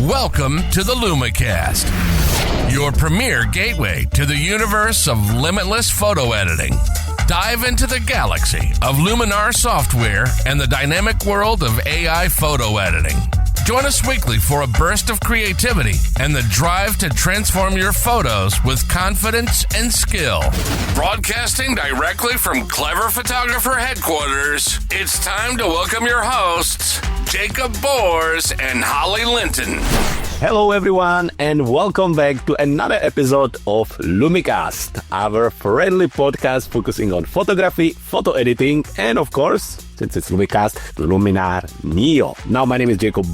Welcome to the LumiCast, your premier gateway to the universe of limitless photo editing. Dive into the galaxy of Luminar software and the dynamic world of AI photo editing. Join us weekly for a burst of creativity and the drive to transform your photos with confidence and skill. Broadcasting directly from Clever Photographer headquarters, it's time to welcome your hosts, Jakub and Holly Linton. Hello everyone and welcome back to another episode of LumiCast, our friendly podcast focusing on photography, photo editing, and of course, since it's LumiCast, Luminar NEO. Now my name is Jakub,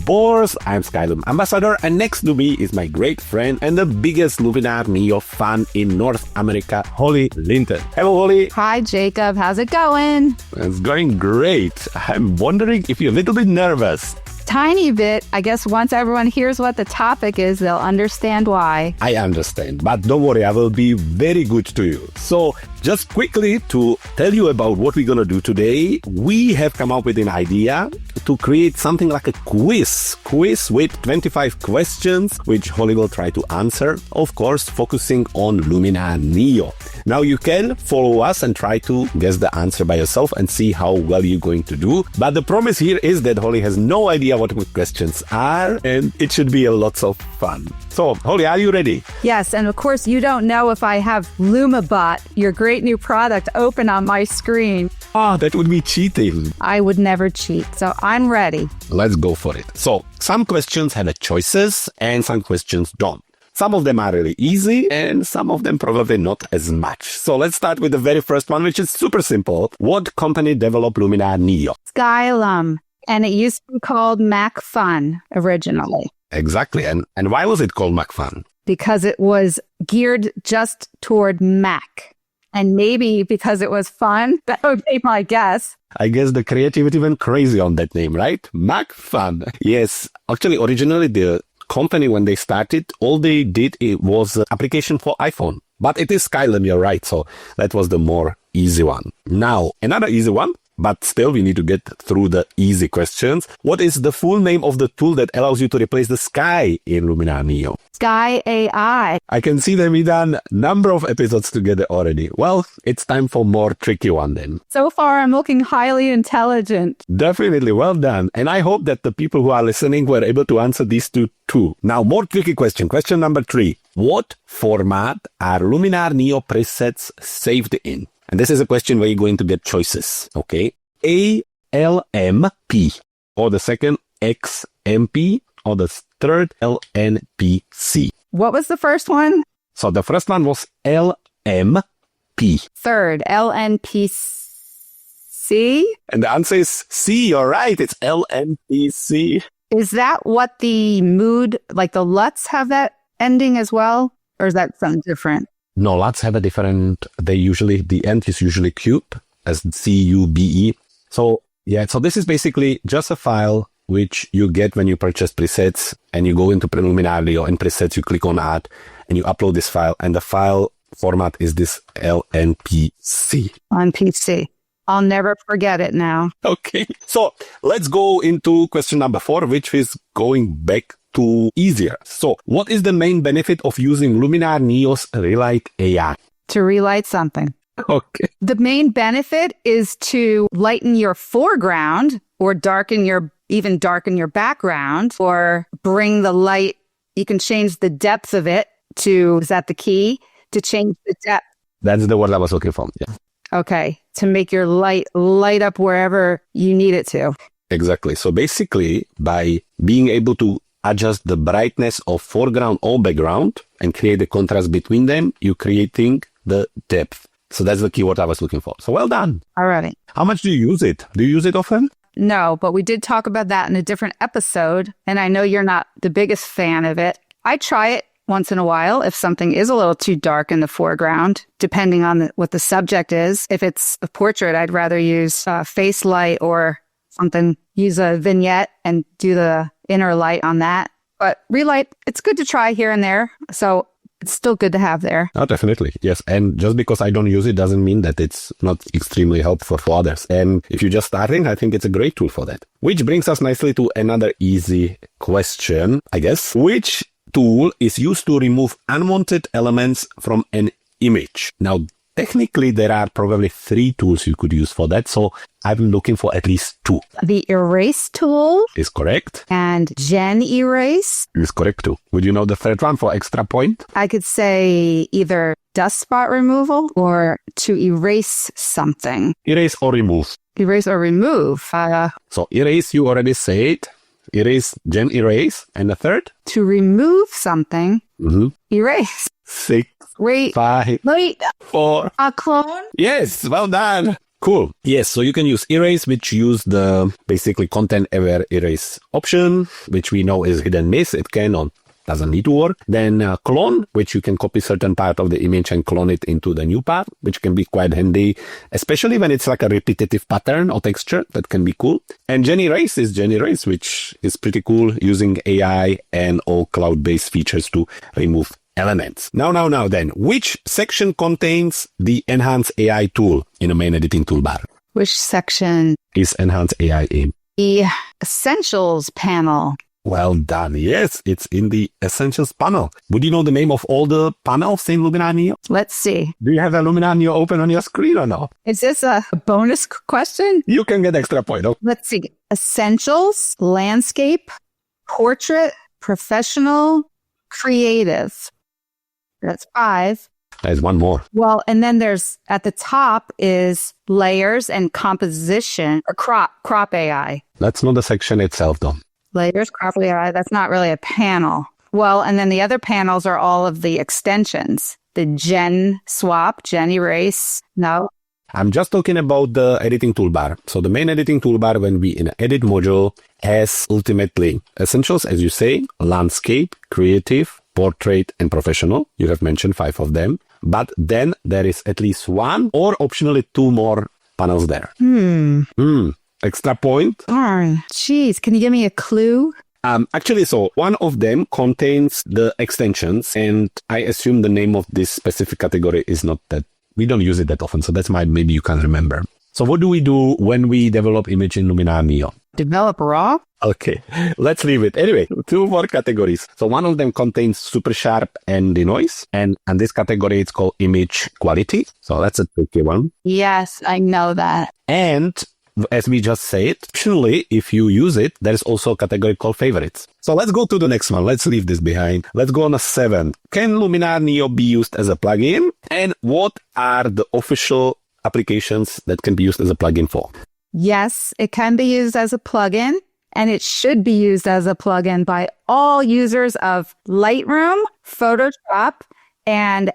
I'm Skylum ambassador, and next to me is my great friend and the biggest Luminar NEO fan in North America, Holly Linton. Hello Holly. Hi Jakub, how's it going? It's going great. I'm wondering if you're a little bit nervous. Tiny bit. I guess once everyone hears what the topic is, they'll understand why. I understand, but don't worry, I will be very good to you. So, just quickly to tell you about what we're gonna do today, we have come up with an idea to create something like a quiz with 25 questions, which Holly will try to answer, of course, focusing on Luminar NEO. Now you can follow us and try to guess the answer by yourself and see how well you're going to do. But the promise here is that Holly has no idea what the questions are, and it should be a lot of fun. So, Holly, are you ready? Yes, and of course you don't know if I have LumiBot, your great new product, open on my screen. That would be cheating. I would never cheat, so I'm ready. Let's go for it. So, some questions have choices and some questions don't. Some of them are really easy and some of them probably not as much. So let's start with the very first one, which is super simple. What company developed Luminar NEO? Skylum, and it used to be called MacFun originally. Exactly. And why was it called MacFun? Because it was geared just toward Mac. And maybe because it was fun, that would be my guess. I guess the creativity went crazy on that name, right? MacFun. Yes. Actually, originally the company, when they started, all they did it was an application for iPhone. But it is Skylum, you're right. So that was the more easy one. Now, another easy one, but still we need to get through the easy questions. What is the full name of the tool that allows you to replace the sky in Luminar NEO? Sky AI. I can see that we done a number of episodes together already. Well, it's time for more tricky one then. So far, I'm looking highly intelligent. Definitely, well done. And I hope that the people who are listening were able to answer these two too. Now, more tricky question. Question number 3. What format are Luminar NEO presets saved in? And this is a question where you're going to get choices, okay? ALMP, or the second XMP, or the third LNPC. What was the first one? So the first one was LMP. Third, LNPC? And the answer is C, you're right, it's LNPC. Is that what the mood, like the LUTs have that ending as well? Or is that something different? No, LUTs have a different, the end is usually cube, as CUBE. So, yeah, so this is basically just a file which you get when you purchase presets and you go into Luminar NEO and presets, you click on add and you upload this file, and the file format is this LNPC. On PC. I'll never forget it now. Okay, so let's go into question number 4, which is going back to easier. So what is the main benefit of using Luminar NEO's Relight AI? To relight something. Okay. The main benefit is to lighten your foreground or darken your background, or bring the light. You can change the depth of it to, is that the key? To change the depth. That's the word I was looking for. Yeah. Okay. To make your light up wherever you need it to. Exactly. So basically, by being able to adjust the brightness of foreground or background and create a contrast between them, you're creating the depth. So that's the keyword I was looking for. So well done. All right. How much do you use it? Do you use it often? No, but we did talk about that in a different episode. And I know you're not the biggest fan of it. I try it once in a while if something is a little too dark in the foreground, depending on what the subject is. If it's a portrait, I'd rather use face light or something, use a vignette and do the inner light on that. But relight, it's good to try here and there. So it's still good to have there. Oh, definitely. Yes. And just because I don't use it doesn't mean that it's not extremely helpful for others. And if you're just starting, I think it's a great tool for that. Which brings us nicely to another easy question, I guess. Which tool is used to remove unwanted elements from an image? Now, technically, there are probably 3 tools you could use for that. So I'm looking for at least 2. The erase tool Is correct. and Gen Erase. Is correct too. Would you know the third one for extra point? I could say either dust spot removal or to erase something. Erase or remove. Erase or remove. So erase, you already said. Erase, Gen Erase. And the third? To remove something, erase. 6, Wait, 5, wait, 4. a clone? Yes, well done. Cool. Yes, so you can use erase, which use the basically content aware erase option, which we know is hit and miss. It can or doesn't need to work. Then clone, which you can copy certain part of the image and clone it into the new part, which can be quite handy, especially when it's like a repetitive pattern or texture. That can be cool. And Gen Erase is Gen Erase, which is pretty cool, using AI and all cloud-based features to remove elements. Now then, which section contains the Enhance AI tool in the main editing toolbar? Which section? Is Enhance AI in? The Essentials panel. Well done. Yes, it's in the Essentials panel. Would you know the name of all the panels in Luminar NEO? Let's see. Do you have a Luminar NEO open on your screen or no? Is this a bonus question? You can get extra point. Oh. Let's see. Essentials, landscape, portrait, professional, creative. That's 5. There's one more. Well, and then there's at the top is layers and composition or crop AI. That's not the section itself though. Layers, crop AI. That's not really a panel. Well, and then the other panels are all of the extensions. The Gen Swap, Gen Erase. No. I'm just talking about the editing toolbar. So the main editing toolbar, when we in edit module, has ultimately Essentials, as you say, landscape, creative, portrait, and professional. You have mentioned 5 of them. But then there is at least 1 or optionally 2 more panels there. Extra point. Oh, geez. Can you give me a clue? Actually, so one of them contains the extensions, and I assume the name of this specific category is not that, we don't use it that often, so that's why maybe you can't remember. So what do we do when we develop image in Luminar NEO? Develop raw? Okay, let's leave it. Anyway, 2 more categories. So one of them contains super sharp and denoise, and this category it's called image quality. So that's a tricky one. Yes, I know that. And as we just said, optionally, if you use it, there's also a category called favorites. So let's go to the next one. Let's leave this behind. Let's go on a 7. Can Luminar NEO be used as a plugin? And what are the official applications that can be used as a plugin for? Yes, it can be used as a plugin, and it should be used as a plugin by all users of Lightroom, Photoshop, and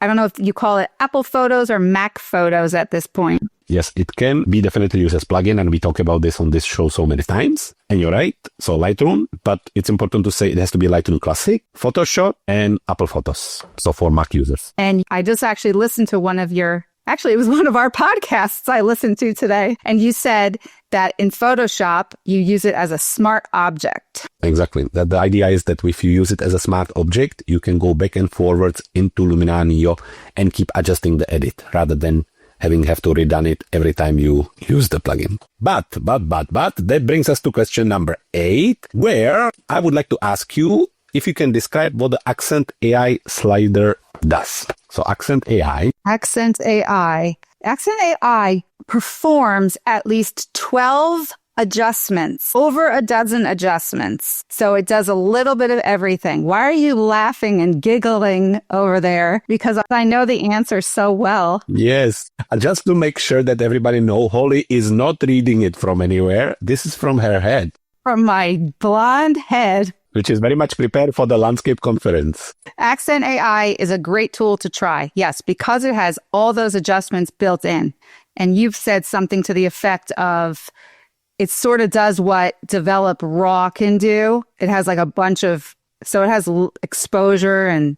I don't know if you call it Apple Photos or Mac Photos at this point. Yes, it can be definitely used as plugin, and we talk about this on this show so many times. And you're right, so Lightroom, but it's important to say it has to be Lightroom Classic, Photoshop, and Apple Photos. So for Mac users. And I just actually listened to it was one of our podcasts I listened to today. And you said that in Photoshop, you use it as a smart object. Exactly. That the idea is that if you use it as a smart object, you can go back and forwards into Luminar NEO and keep adjusting the edit rather than have to redone it every time you use the plugin. But that brings us to question number 8, where I would like to ask you if you can describe what the Accent AI slider does. So Accent AI performs at least 12 adjustments, over a dozen adjustments. So it does a little bit of everything. Why are you laughing and giggling over there? Because I know the answer so well. Yes. Just to make sure that everybody know, Holly is not reading it from anywhere. This is from her head. From my blonde head. Which is very much prepared for the landscape conference. Accent AI is a great tool to try. Yes, because it has all those adjustments built in. And you've said something to the effect of, it sort of does what Develop Raw can do. It has like it has exposure and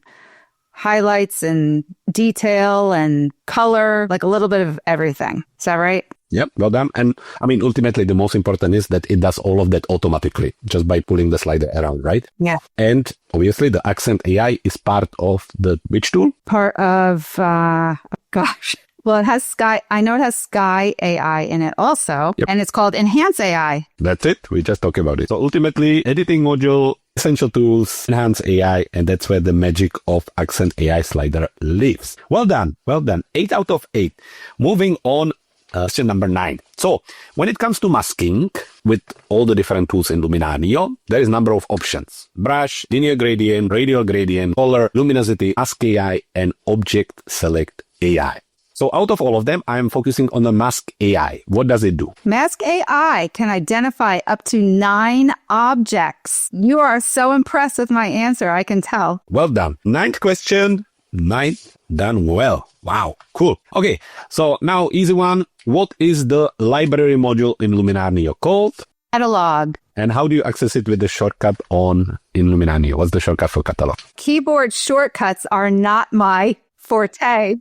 highlights and detail and color, like a little bit of everything. Is that right? Yep, well done. And I mean, ultimately, the most important is that it does all of that automatically just by pulling the slider around, right? Yeah. And obviously, the Accent AI is part of the which tool? Part of, Well, it has Sky. I know it has Sky AI in it also. Yep. And it's called Enhance AI. That's it. We just talked about it. So ultimately, editing module, essential tools, Enhance AI, and that's where the magic of Accent AI slider lives. Well done. Well done. 8 out of 8. Moving on. Question number 9. So when it comes to masking with all the different tools in Luminar NEO, there is a number of options. Brush, linear gradient, radial gradient, color, luminosity, mask AI, and object select AI. So out of all of them, I'm focusing on the mask AI. What does it do? Mask AI can identify up to 9 objects. You are so impressed with my answer, I can tell. Well done. 9th question. 9th done well. Wow, cool. Okay, so now easy one. What is the library module in Luminar NEO called? Catalog. And how do you access it with the shortcut in Luminar NEO? What's the shortcut for catalog? Keyboard shortcuts are not my forte.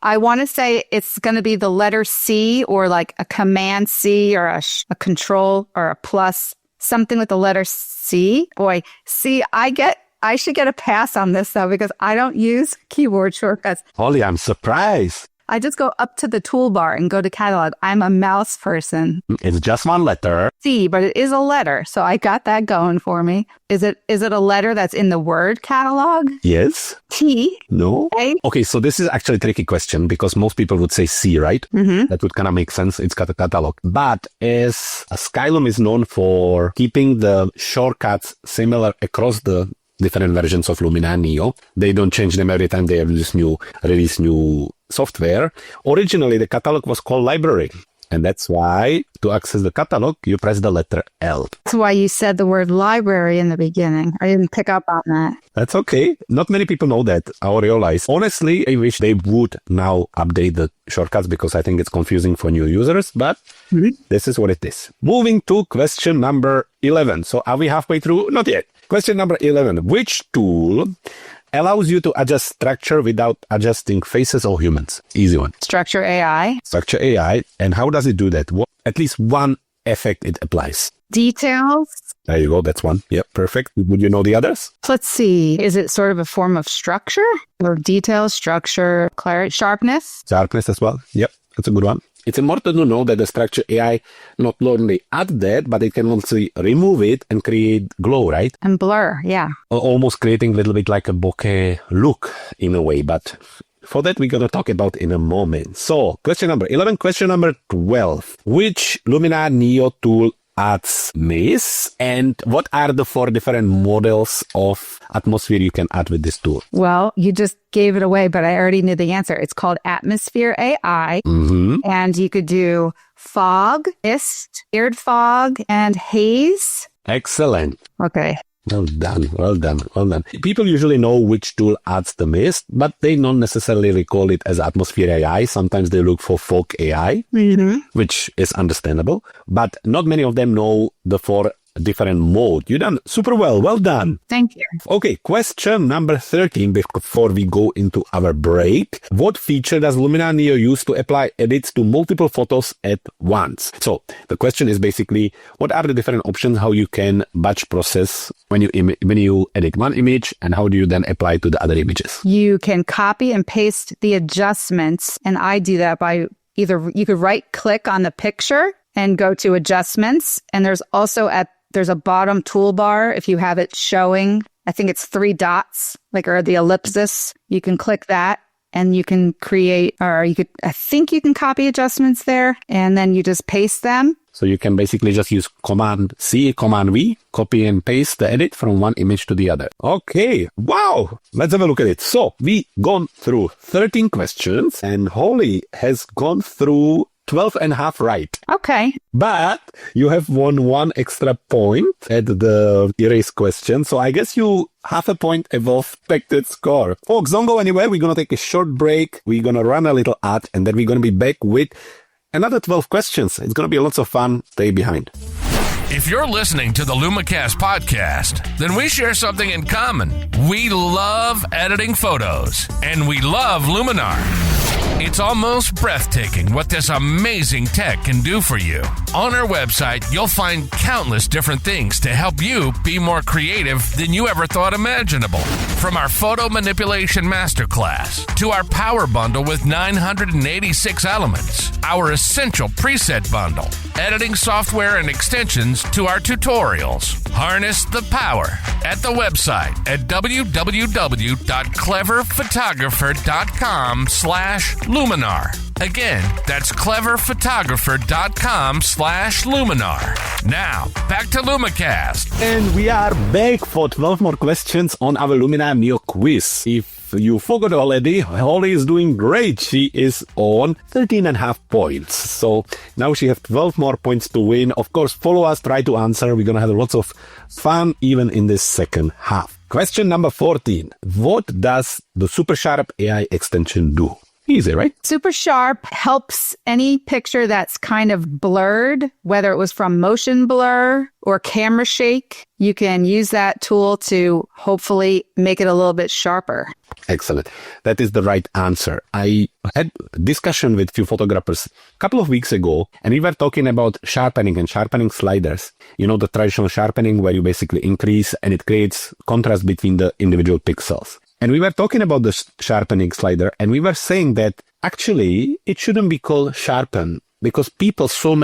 I want to say it's going to be the letter C or like a command C or a control or a plus, something with the letter C. Boy, see, I should get a pass on this, though, because I don't use keyboard shortcuts. Holly, I'm surprised. I just go up to the toolbar and go to catalog. I'm a mouse person. It's just one letter. C, but it is a letter, so I got that going for me. Is it a letter that's in the word catalog? Yes. T? No. A? Okay, so this is actually a tricky question because most people would say C, right? Mm-hmm. That would kind of make sense. It's got a catalog. But as Skylum is known for keeping the shortcuts similar across the different versions of Luminar NEO. They don't change them every time they release new software. Originally, the catalog was called library. And that's why to access the catalog, you press the letter L. That's why you said the word library in the beginning. I didn't pick up on that. That's okay. Not many people know that, I realize. Honestly, I wish they would now update the shortcuts because I think it's confusing for new users, but this is what it is. Moving to question number 11. So are we halfway through? Not yet. Question number 11. Which tool allows you to adjust structure without adjusting faces or humans? Easy one. Structure AI. Structure AI. And how does it do that? At least one effect it applies. Details. There you go. That's one. Yep. Perfect. Would you know the others? Let's see. Is it sort of a form of structure or details, structure, clarity, sharpness? Sharpness as well. Yep. That's a good one. It's important to know that the structure AI not only add that, but it can also remove it and create glow, right? And blur, yeah. Almost creating a little bit like a bokeh look in a way, but for that we're going to talk about in a moment. So, question number 11, question number 12. Which Luminar NEO tool adds mist, and what are the 4 different models of atmosphere you can add with this tool? Well, you just gave it away, but I already knew the answer. It's called Atmosphere AI, and you could do fog, mist, eared fog, and haze. Excellent. Okay. Well done, well done, well done. People usually know which tool adds the mist, but they don't necessarily recall it as Atmosphere AI. Sometimes they look for Fog AI, which is understandable, but not many of them know the 4 different modes. You done super well. Well done. Thank you. Okay, question number 13 before we go into our break. What feature does Luminar NEO use to apply edits to multiple photos at once? So the question is basically, what are the different options how you can batch process when you edit one image, and how do you then apply to the other images? You can copy and paste the adjustments, and I do that by either you could right click on the picture and go to adjustments, and there's also there's a bottom toolbar if you have it showing, I think it's 3 dots, or the ellipsis. You can click that and you can create, I think you can copy adjustments there, and then you just paste them. So you can basically just use Command C, Command V, copy and paste the edit from one image to the other. Okay, wow, let's have a look at it. So we've gone through 13 questions and Holly has gone through 12 and a half right. Okay. But you have won 1 extra point at the erase question. So I guess you half a point above expected score. Folks, don't go anywhere. We're going to take a short break. We're going to run a little ad, and then we're going to be back with another 12 questions. It's going to be lots of fun. Stay behind. If you're listening to the LumiCast podcast, then we share something in common. We love editing photos, and we love Luminar. It's almost breathtaking what this amazing tech can do for you. On our website, you'll find countless different things to help you be more creative than you ever thought imaginable. From our photo manipulation masterclass to our power bundle with 986 elements, our essential preset bundle, editing software and extensions to our tutorials. Harness the power at the website at www.cleverphotographer.com/Luminar. Again, that's cleverphotographer.com/Luminar. Now, back to LumiCast. And we are back for 12 more questions on our Luminar NEO Quiz. If you forgot already, Holly is doing great. She is on 13.5 points. So now she has 12 more points to win. Of course, follow us, try to answer. We're going to have lots of fun even in this second half. Question number 14. What does the Super Sharp AI extension do? Easy, right? Super Sharp helps any picture that's kind of blurred, whether it was from motion blur or camera shake. You can use that tool to hopefully make it a little bit sharper. Excellent. That is the right answer. I had a discussion with a few photographers a couple of weeks ago, and we were talking about sharpening and sharpening sliders. You know, the traditional sharpening where you basically increase and it creates contrast between the individual pixels. And we were talking about the sharpening slider, and we were saying that actually it shouldn't be called sharpen because people so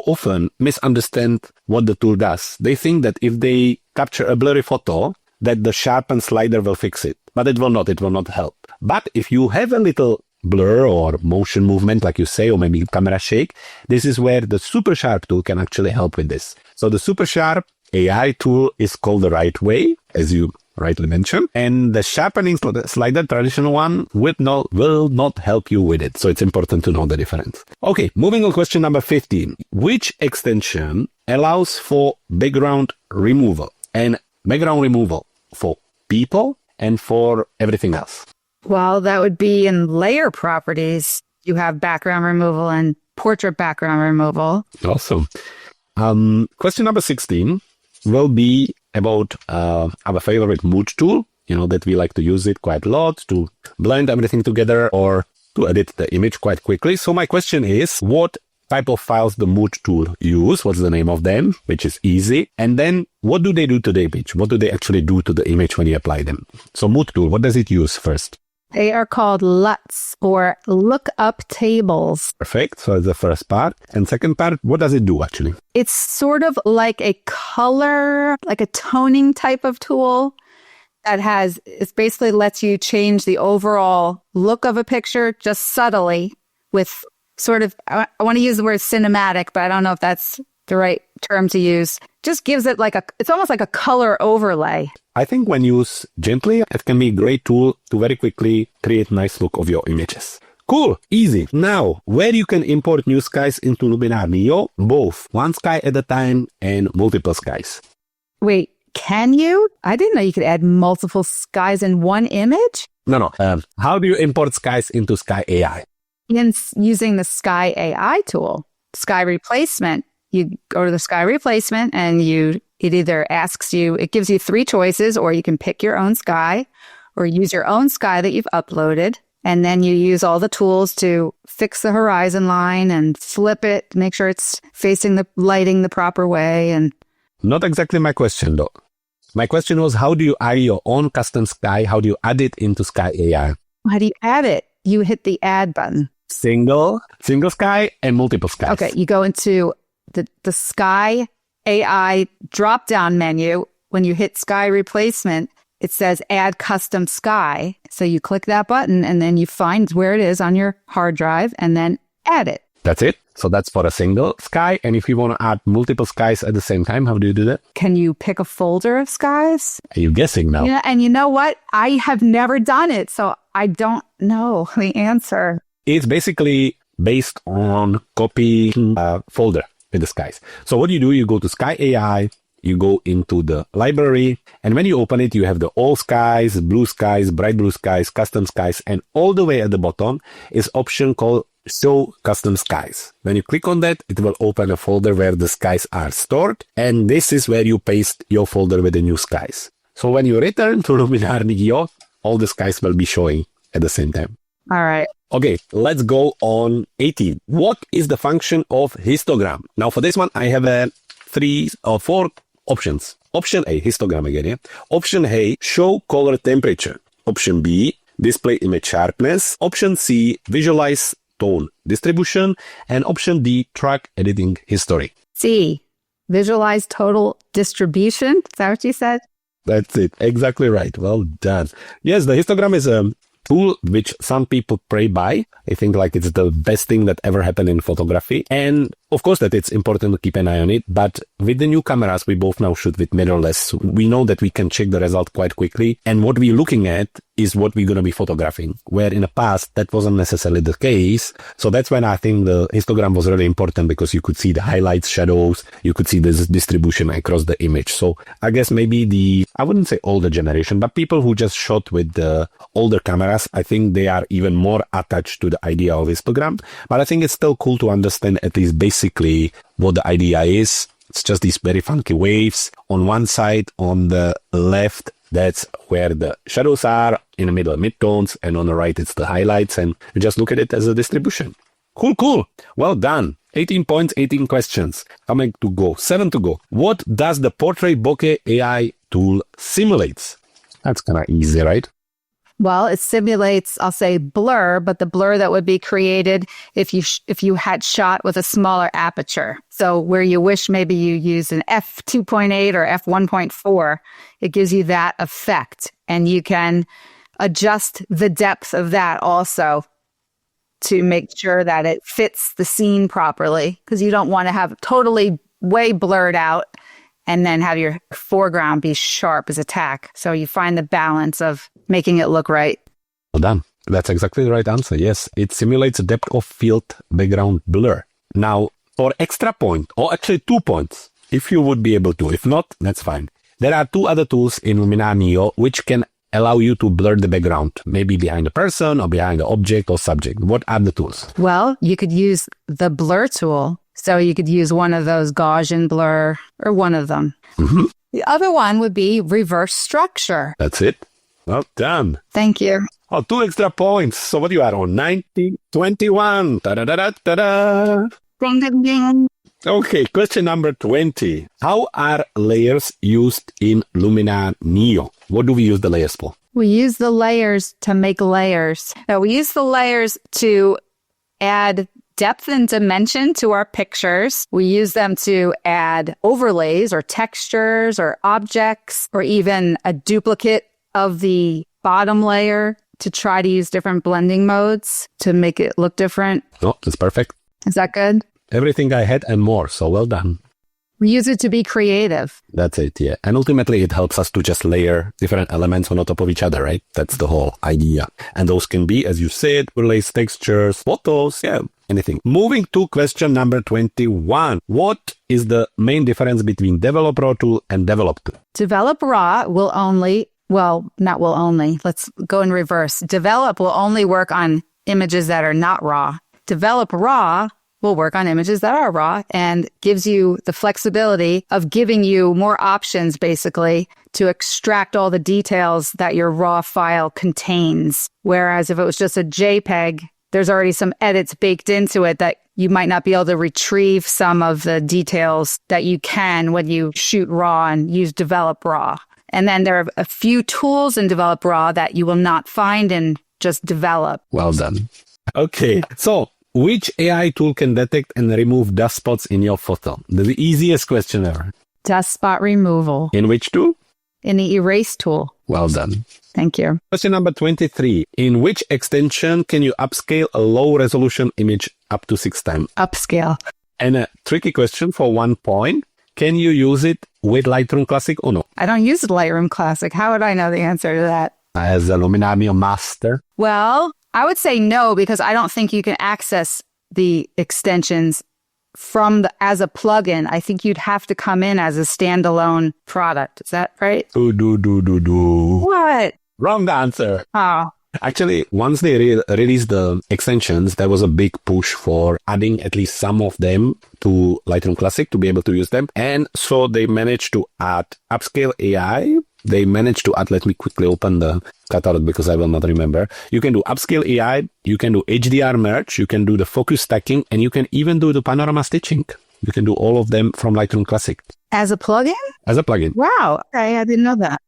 often misunderstand what the tool does. They think that if they capture a blurry photo, that the sharpen slider will fix it. But it will not. It will not help. But if you have a little blur or motion movement, like you say, or maybe camera shake, this is where the Super Sharp tool can actually help with this. So the Super Sharp AI tool is called the right way, as you rightly mentioned, and the sharpening slider, traditional one, will not help you with it. So it's important to know the difference. Okay, moving on, question number 15. Which extension allows for background removal? And background removal for people and for everything else? Well, that would be in layer properties. You have background removal and portrait background removal. Awesome. Question number 16 will be about our favorite mood tool, that we like to use it quite a lot to blend everything together or to edit the image quite quickly. So my question is, what type of files the mood tool use? What's the name of them? Which is easy. And then what do they do to the image? What do they actually do to the image when you apply them? So mood tool, what does it use first? They are called LUTs, or lookup tables. Perfect. So that's the first part. And second part, what does it do actually? It's sort of like a color, like a toning type of tool that it basically lets you change the overall look of a picture just subtly with sort of, I want to use the word cinematic, but I don't know if that's the right term to use. Just gives it it's almost like a color overlay. I think when used gently, it can be a great tool to very quickly create nice look of your images. Cool, easy. Now, where you can import new skies into Luminar NEO, both one sky at a time and multiple skies. Wait, can you? I didn't know you could add multiple skies in one image. No. How do you import skies into Sky AI? Using the Sky AI tool, Sky Replacement. You go to the Sky Replacement and it gives you 3 choices, or you can pick your own sky or use your own sky that you've uploaded. And then you use all the tools to fix the horizon line and flip it, make sure it's facing the lighting the proper way. And not exactly my question though. My question was, how do you add your own custom sky? How do you add it into Sky AI? How do you add it? You hit the add button. Single sky and multiple skies. Okay, you go into the Sky AI drop-down menu. When you hit Sky Replacement, it says Add Custom Sky. So you click that button and then you find where it is on your hard drive and then add it. That's it. So that's for a single sky. And if you want to add multiple skies at the same time, how do you do that? Can you pick a folder of skies? Are you guessing now? Yeah, and you know what? I have never done it, so I don't know the answer. It's basically based on copy folder with the skies. So what you do, you go to Sky AI, you go into the library, and when you open it, you have the all skies, blue skies, bright blue skies, custom skies, and all the way at the bottom is option called Show Custom Skies. When you click on that, it will open a folder where the skies are stored, and this is where you paste your folder with the new skies. So when you return to Luminar NEO, all the skies will be showing at the same time. All right. Okay, let's go on 18. What is the function of histogram? Now for this one, I have 3 or 4 options. Option A, histogram again, yeah? Option A, show color temperature. Option B, display image sharpness. Option C, visualize tone distribution. And option D, track editing history. C, visualize total distribution. Is that what you said? That's it. Exactly right. Well done. Yes, the histogram is a tool which some people pray by. I think like it's the best thing that ever happened in photography. And of course that it's important to keep an eye on it. But with the new cameras, we both now shoot with mirrorless. So we know that we can check the result quite quickly. And what we're looking at is what we're going to be photographing, where in the past that wasn't necessarily the case. So that's when I think the histogram was really important, because you could see the highlights, shadows, you could see this distribution across the image. So I guess maybe I wouldn't say older generation, but people who just shot with the older cameras, I think they are even more attached to the idea of histogram. But I think it's still cool to understand at least basically what the idea is. It's just these very funky waves. On one side, on the left, that's where the shadows are, in the middle, midtones, and on the right, it's the highlights, and you just look at it as a distribution. Cool. Well done. 18 points, 18 questions. Coming to go. 7 to go. What does the portrait bokeh AI tool simulates? That's kind of easy, right? Well, it simulates, I'll say blur, but the blur that would be created if you had shot with a smaller aperture. So where you wish maybe you use an f2.8 or f1.4, it gives you that effect. And you can adjust the depth of that also to make sure that it fits the scene properly, because you don't want to have totally way blurred out and then have your foreground be sharp as a tack. So you find the balance of making it look right. Well done. That's exactly the right answer. Yes, it simulates a depth of field background blur. Now, for extra point, or actually 2 points, if you would be able to. If not, that's fine. There are 2 other tools in Luminar NEO which can allow you to blur the background, maybe behind a person or behind an object or subject. What are the tools? Well, you could use the blur tool. So you could use one of those Gaussian blur, or one of them. Mm-hmm. The other one would be reverse structure. That's it. Well done. Thank you. Oh, 2 extra points. So what you are on? 19, 21. Ta-da-da-da-da-da. Ding, ding, ding. Okay, question number 20. How are layers used in Luminar NEO? What do we use the layers for? We use the layers to make layers. Now, we use the layers to add depth and dimension to our pictures. We use them to add overlays or textures or objects, or even a duplicate of the bottom layer to try to use different blending modes to make it look different. Oh, that's perfect. Is that good? Everything I had and more, so well done. We use it to be creative. That's it, yeah. And ultimately, it helps us to just layer different elements on top of each other, right? That's the whole idea. And those can be, as you said, overlays, textures, photos, yeah, anything. Moving to question number 21. What is the main difference between Develop Raw tool and Develop tool? Develop Raw will only, well, not will only, let's go in reverse. Develop will only work on images that are not raw. Develop Raw will work on images that are raw and gives you the flexibility of giving you more options, basically, to extract all the details that your raw file contains. Whereas if it was just a JPEG, there's already some edits baked into it that you might not be able to retrieve some of the details that you can when you shoot raw and use Develop Raw. And then there are a few tools in Develop Raw that you will not find in just Develop. Well done. Okay, so which AI tool can detect and remove dust spots in your photo? The easiest question ever. Dust spot removal. In which tool? In the erase tool. Well done. Thank you. Question number 23. In which extension can you upscale a low resolution image up to 6 times? Upscale. And a tricky question for 1 point. Can you use it with Lightroom Classic or no? I don't use Lightroom Classic. How would I know the answer to that? As a Luminar NEO master. Well, I would say no, because I don't think you can access the extensions as a plugin. I think you'd have to come in as a standalone product. Is that right? What? Wrong answer. Oh. Actually, once they released the extensions, there was a big push for adding at least some of them to Lightroom Classic to be able to use them. And so they managed to add Upscale AI, they managed to add, let me quickly open the catalog because I will not remember. You can do upscale AI, you can do HDR merge, you can do the focus stacking, and you can even do the panorama stitching. You can do all of them from Lightroom Classic. As a plugin? As a plugin. Wow. Okay, I didn't know that.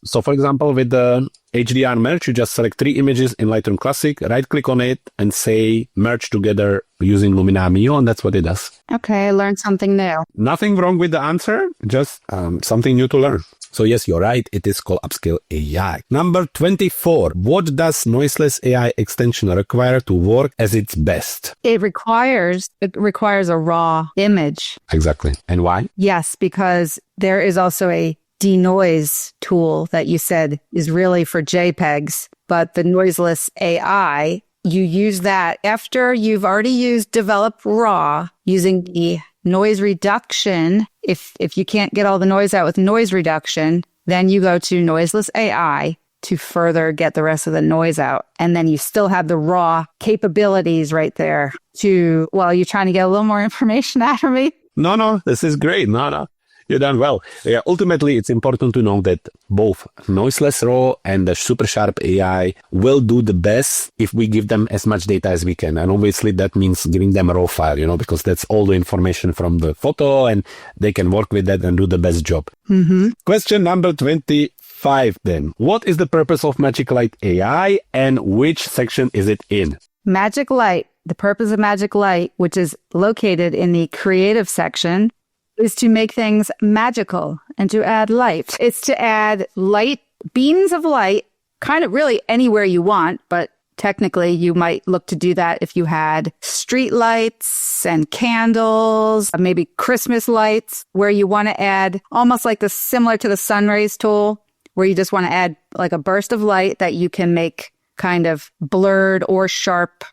So for example, with the HDR merge, you just select 3 images in Lightroom Classic, right click on it and say merge together using Luminar NEO, and that's what it does. Okay, I learned something new. Nothing wrong with the answer, just something new to learn. So yes, you're right. It is called upscale AI. Number 24. What does noiseless AI extension require to work as its best? It requires a raw image. Exactly. And why? Yes, because there is also a denoise tool that you said is really for JPEGs, but the noiseless AI, you use that after you've already developed raw using the noise reduction. If you can't get all the noise out with noise reduction, then you go to noiseless AI to further get the rest of the noise out. And then you still have the raw capabilities right there you're trying to get a little more information out of me? No, this is great. No. You've done well. Yeah, ultimately, it's important to know that both noiseless RAW and the super sharp AI will do the best if we give them as much data as we can. And obviously, that means giving them a raw file, because that's all the information from the photo and they can work with that and do the best job. Mm-hmm. Question number 25 then. What is the purpose of Magic Light AI and which section is it in? Magic Light, the purpose of Magic Light, which is located in the creative section, is to make things magical and to add light. It's to add light, beams of light, kind of really anywhere you want, but technically you might look to do that if you had street lights and candles, maybe Christmas lights, where you want to add almost like similar to the sun rays tool, where you just want to add like a burst of light that you can make kind of blurred or sharp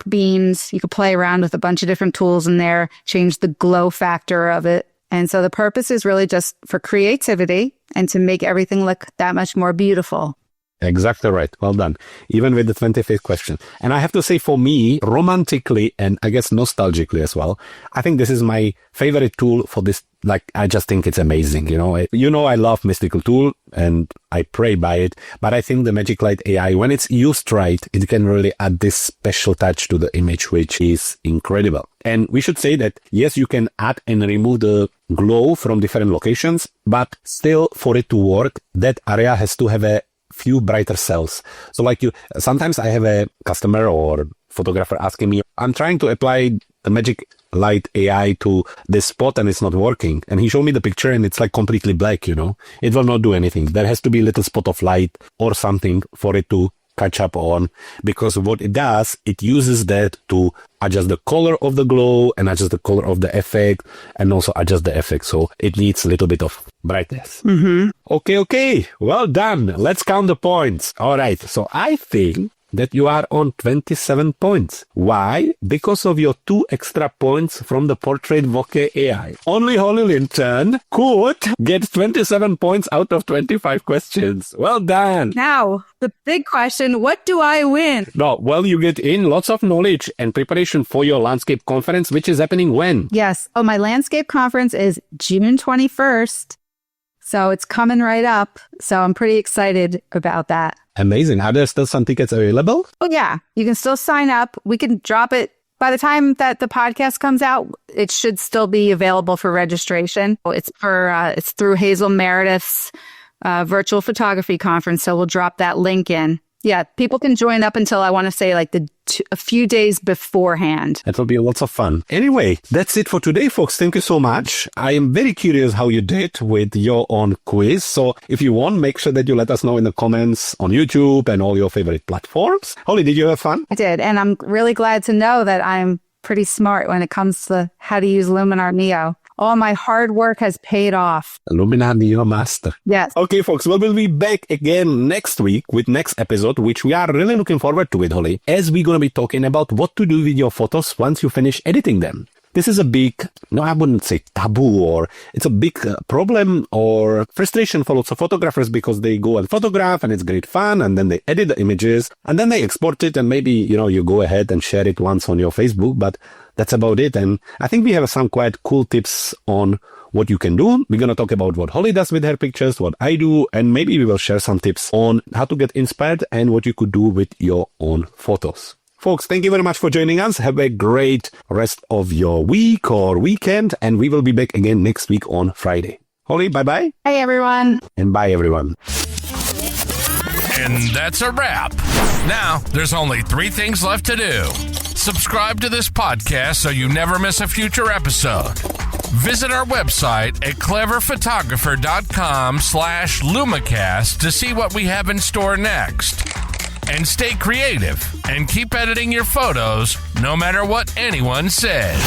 beams. You could play around with a bunch of different tools in there, change the glow factor of it. And so the purpose is really just for creativity and to make everything look that much more beautiful. Exactly right. Well done. Even with the 25th question. And I have to say, for me, romantically and I guess nostalgically as well, I think this is my favorite tool for this. Like, I just think it's amazing. I love mystical tool and I pray by it. But I think the Magic Light AI, when it's used right, it can really add this special touch to the image, which is incredible. And we should say that, yes, you can add and remove the glow from different locations, but still for it to work, that area has to have a few brighter cells. So sometimes I have a customer or photographer asking me, I'm trying to apply the Magic Light AI to this spot and it's not working. And he showed me the picture and it's like completely black, It will not do anything. There has to be a little spot of light or something for it to catch up on, because what it does, it uses that to adjust the color of the glow and adjust the color of the effect and also adjust the effect. So it needs a little bit of brightness. Mm-hmm. Okay. Well done. Let's count the points. All right. So I think that you are on 27 points. Why? Because of your 2 extra points from the portrait bokeh AI. Only Holly Linton could get 27 points out of 25 questions. Well done. Now, the big question, what do I win? No, well, you get in lots of knowledge and preparation for your landscape conference, which is happening when? Yes. Oh, my landscape conference is June 21st. So it's coming right up. So I'm pretty excited about that. Amazing. Are there still some tickets available? Oh, yeah. You can still sign up. We can drop it. By the time that the podcast comes out, it should still be available for registration. It's through Hazel Meredith's virtual photography conference. So we'll drop that link in. Yeah, people can join up until I want to say a few days beforehand. That will be lots of fun. Anyway, that's it for today, folks. Thank you so much. I am very curious how you did with your own quiz. So if you want, make sure that you let us know in the comments on YouTube and all your favorite platforms. Holly, did you have fun? I did. And I'm really glad to know that I'm pretty smart when it comes to how to use Luminar NEO. All my hard work has paid off. Luminar NEO Master. Yes. Okay, folks, we'll be back again next week with next episode, which we are really looking forward to with Holly, as we're going to be talking about what to do with your photos once you finish editing them. This is a big, I wouldn't say taboo, or it's a big problem or frustration for lots of photographers, because they go and photograph and it's great fun and then they edit the images and then they export it and maybe, you go ahead and share it once on your Facebook, but that's about it. And I think we have some quite cool tips on what you can do. We're going to talk about what Holly does with her pictures, what I do, and maybe we will share some tips on how to get inspired and what you could do with your own photos. Folks, thank you very much for joining us. Have a great rest of your week or weekend, and we will be back again next week on Friday. Holly, bye-bye. Hey, everyone. And bye, everyone. And that's a wrap. Now, there's only 3 things left to do. Subscribe to this podcast so you never miss a future episode. Visit our website at cleverphotographer.com/LumiCast to see what we have in store next. And stay creative and keep editing your photos no matter what anyone says.